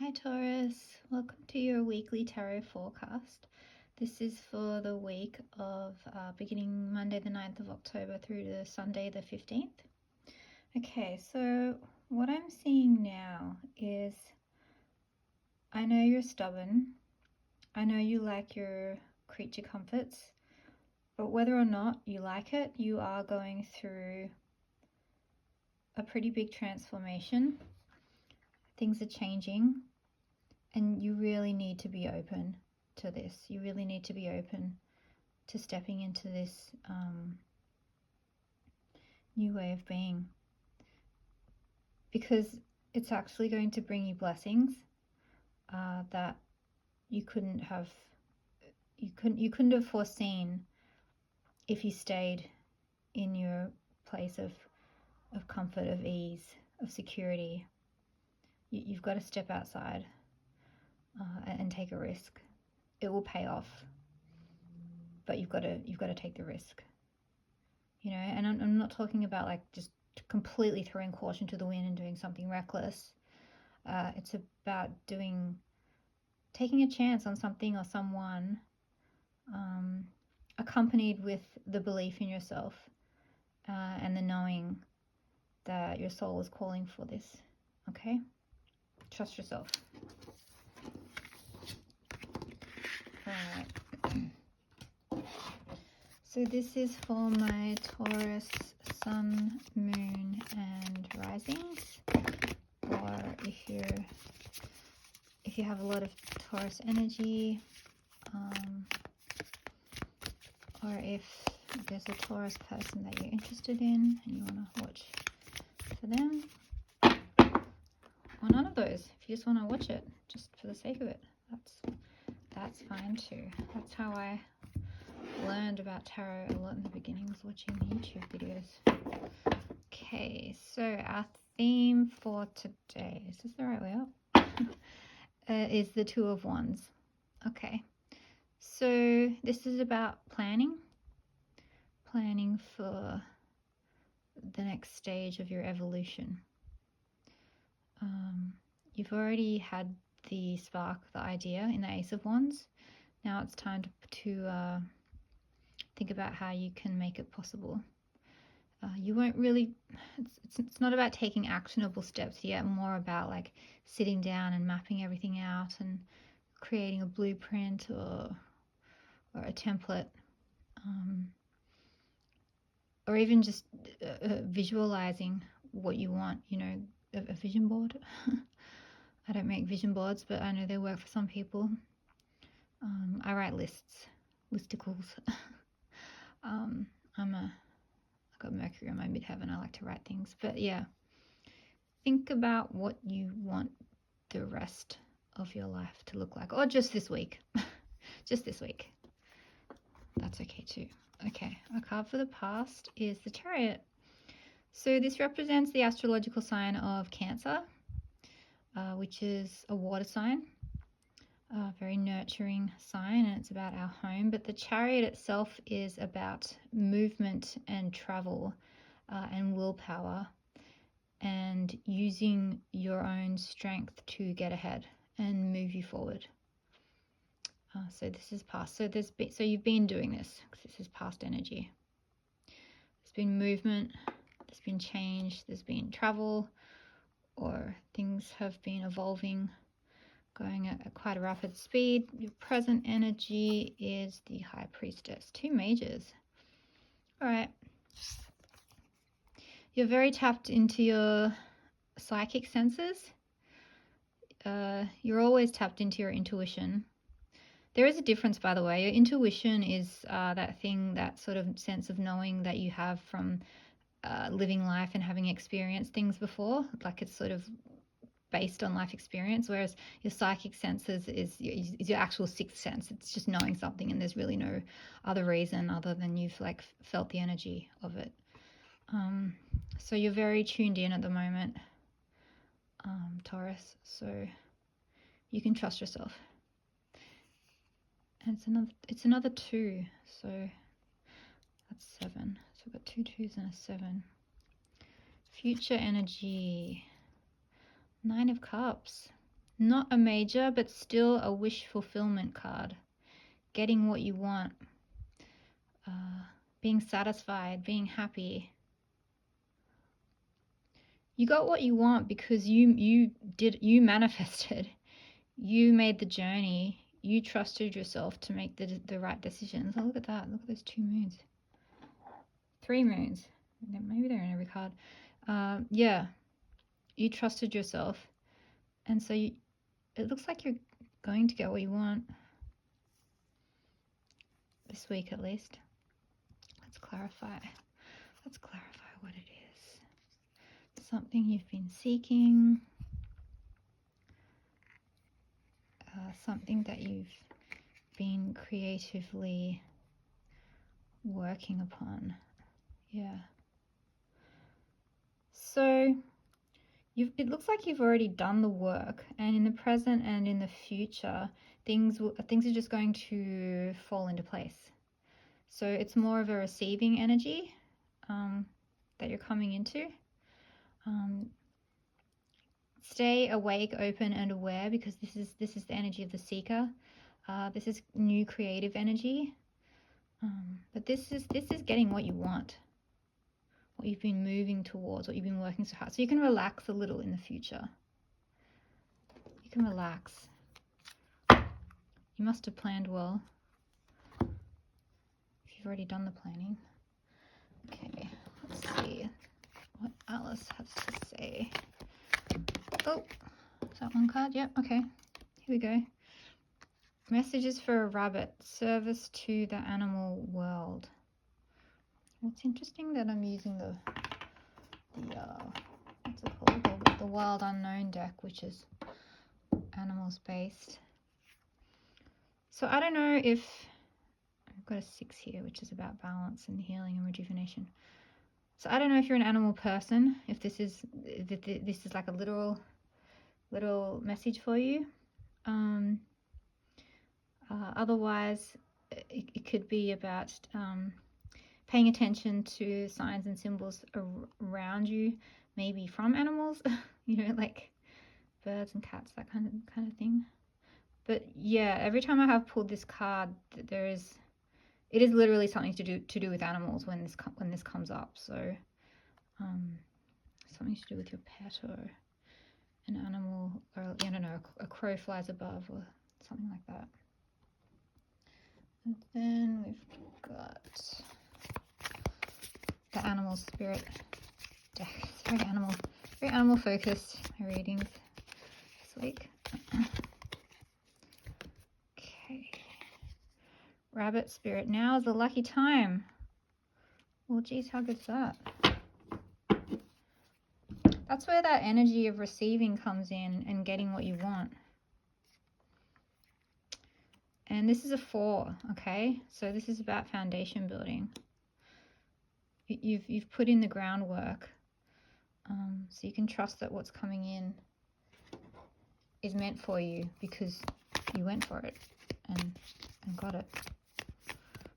Hi Taurus, welcome to your weekly tarot forecast. This is for the week of beginning Monday the 9th of October through to Sunday the 15th. Okay, so what I'm seeing now is, I know you're stubborn, I know you like your creature comforts, but whether or not you like it, you are going through a pretty big transformation. Things are changing. And you really need to be open to this. You really need to be open to stepping into this new way of being. Because it's actually going to bring you blessings that you couldn't have foreseen if you stayed in your place of comfort, of ease, of security. You've got to step outside and take a risk. It will pay off, but you've got to take the risk, you know. And I'm not talking about like just completely throwing caution to the wind and doing something reckless. It's about taking a chance on something or someone, accompanied with the belief in yourself and the knowing that your soul is calling for this. Okay, trust yourself. Alright. So this is for my Taurus sun, moon, and risings. Or if you have a lot of Taurus energy, or if there's a Taurus person that you're interested in and you want to watch for them, or none of those. If you just want to watch it just for the sake of it, that's fine too. That's how I learned about tarot a lot in the beginning, was watching YouTube videos. Okay, so our theme for today, is this the right way up? Is the Two of Wands. Okay, so this is about planning for the next stage of your evolution. You've already had the spark, the idea in the Ace of Wands. Now it's time to think about how you can make it possible. You won't really, it's not about taking actionable steps yet, more about like sitting down and mapping everything out and creating a blueprint or a template, or even just visualizing what you want, you know, a vision board. I don't make vision boards, but I know they work for some people. I write listicles. I've got Mercury on my midheaven. I like to write things. But yeah, think about what you want the rest of your life to look like, or just this week. Just this week. That's okay too. Okay, our card for the past is the Chariot. So this represents the astrological sign of Cancer, which is a water sign, a very nurturing sign, and it's about our home. But the Chariot itself is about movement and travel and willpower, and using your own strength to get ahead and move you forward. So this is past. So you've been doing this. This is past energy. There's been movement. There's been change. There's been travel, or things have been evolving, going at quite a rapid speed. Your present energy is the High Priestess. 2 majors. All right. You're very tapped into your psychic senses. You're always tapped into your intuition. There is a difference, by the way. Your intuition is that thing, that sort of sense of knowing that you have from living life and having experienced things before. Like it's sort of based on life experience, whereas your psychic senses is your actual sixth sense. It's just knowing something, and there's really no other reason other than you've like felt the energy of it. So you're very tuned in at the moment, Taurus. So you can trust yourself. And it's another 2, so that's 7. So we've got 2 2s and a 7. Future energy, 9 of Cups. Not a major, but still a wish fulfillment card. Getting what you want. Being satisfied, being happy. You got what you want because you manifested. You made the journey. You trusted yourself to make the right decisions. Oh, look at that. Look at those 2 moons. 3 moons. Maybe they're in every card. Yeah. You trusted yourself. And so it looks like you're going to get what you want. This week at least. Let's clarify what it is. Something you've been seeking. Something that you've been creatively working upon. Yeah. So it looks like you've already done the work, and in the present and in the future, things are just going to fall into place. So it's more of a receiving energy that you're coming into. Stay awake, open, and aware, because this is the energy of the seeker. This is new creative energy. But this is getting what you want, what you've been moving towards, what you've been working so hard. So you can relax a little in the future. You can relax. You must have planned well if you've already done the planning. Okay, let's see what Alice has to say. Oh, is that one card? Yep, okay. Here we go. Messages for a rabbit. Service to the animal world. It's interesting that I'm using the what's it called? The Wild Unknown deck, which is animals based. So I don't know if I've got a 6 here, which is about balance and healing and rejuvenation. So I don't know if you're an animal person, if this is like a literal message for you. Otherwise, it could be about paying attention to signs and symbols around you, maybe from animals, like birds and cats, that kind of thing. But yeah, every time I have pulled this card, it is literally something to do with animals when this comes up. So something to do with your pet or an animal, or I don't know, a crow flies above or something like that. And then we've got the animal spirit deck. It's very animal focused, my readings this week. Okay. Rabbit spirit, now is the lucky time. Well, geez, how good's that? That's where that energy of receiving comes in and getting what you want. And this is a 4, okay? So this is about foundation building. You've put in the groundwork, so you can trust that what's coming in is meant for you because you went for it and got it.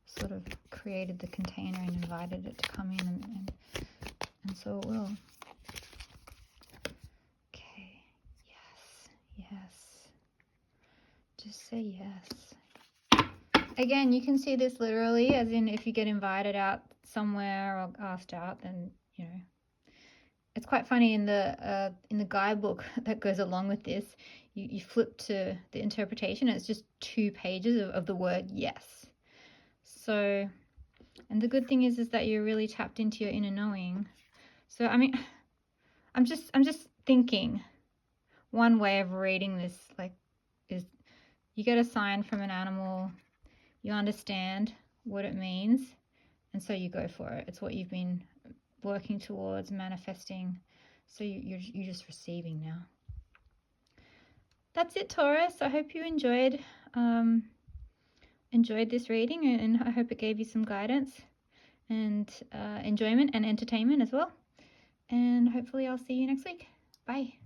Sort of created the container and invited it to come in, and so it will. Okay, yes. Just say yes. Again, you can see this literally, as in if you get invited out somewhere or asked out, then it's quite funny in the guidebook that goes along with this. You flip to the interpretation, and it's just 2 pages of the word yes. So, and the good thing is that you're really tapped into your inner knowing. So I mean, I'm just thinking one way of reading this is you get a sign from an animal, you understand what it means, and so you go for it. It's what you've been working towards, manifesting. So you're just receiving now. That's it, Taurus. I hope you enjoyed this reading, and I hope it gave you some guidance and enjoyment and entertainment as well. And hopefully I'll see you next week. Bye.